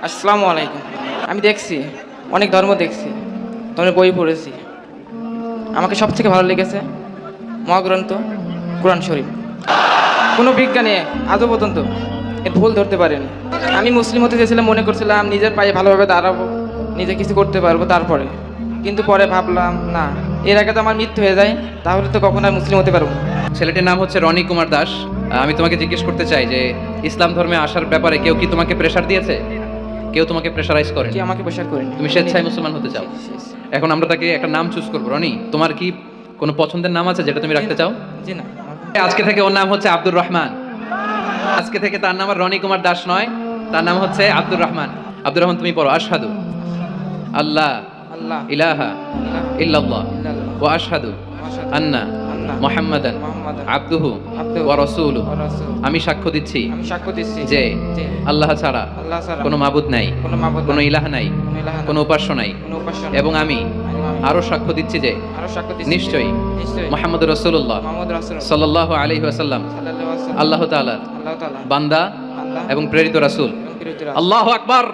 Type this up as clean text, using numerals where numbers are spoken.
আসসালামু আলাইকুম। আমি দেখছি, অনেক ধর্ম দেখছি, ধর্মের বই পড়েছি। আমাকে সবথেকে ভালো লেগেছে মহাগ্রন্থ কোরআন শরীফ। কোনো বিজ্ঞানী আজও পর্যন্ত এর ভুল ধরতে পারেনি। আমি মুসলিম হতে চেয়েছিলাম, মনে করছিলাম নিজের পায়ে ভালোভাবে দাঁড়াবো, নিজে কিছু করতে পারবো তারপরে। কিন্তু পরে ভাবলাম না, এর আগে তো আমার মৃত্যু হয়ে যায়, তাহলে তো কখনো আর মুসলিম হতে পারবো না। ছেলেটির নাম হচ্ছে রনি কুমার দাস। আমি তোমাকে জিজ্ঞেস করতে চাই যে ইসলাম ধর্মে আসার ব্যাপারে কেউ কি তোমাকে প্রেসার দিয়েছে? কেউ তোমাকে প্রেসারাইজ করে? কি আমাকে প্রেশার করেনি। তুমি স্বেচ্ছায় মুসলমান হতে চাও? এখন আমরা তাকে একটা নাম চুজ করবো। রনি, তোমার কি কোনো পছন্দের নাম আছে যেটা তুমি রাখতে চাও? জি না। আজকে থেকে ওর নাম হচ্ছে আব্দুর রহমান। আজকে থেকে তার নাম আর রনি কুমার দাস নয়, তার নাম হচ্ছে আব্দুর রহমান। আব্দুর রহমান, তুমি পড়ো আশহাদু আল্লাহ আল্লাহ ইলাহা ইল্লাল্লাহ ইল্লাল্লাহ ওয়া আশহাদু আন্না মুহাম্মাদান আবদুহু ওয়া রাসূলুহু। আমি সাক্ষ্য দিচ্ছি আমি সাক্ষ্য দিচ্ছি যে যে আল্লাহ ছাড়া আল্লাহ ছাড়া কোনো মাবুদ নাই, কোনো মাবুদ কোনো নাই, ইলাহ নাই, কোনো ইলাহ নাই, কোনো উপাস্য নাই। কোনো উপাস্য নাই। এবং আমি আরো সাক্ষ্য দিচ্ছি যে আরো সাক্ষ্য দিচ্ছি নিশ্চয়ই নিশ্চয়ই মুহাম্মদ রাসূলুল্লাহ মুহাম্মদ রাসূলুল্লাহ সাল্লাল্লাহু আলাইহি ওয়াসাল্লাম সাল্লাল্লাহু আলাইহি ওয়াসাল্লাম আল্লাহ তাআলার আল্লাহ তাআলা বান্দা আল্লাহ এবং প্রেরিত রাসূল। এবং প্রেরিত রাসূল। আল্লাহু আকবার।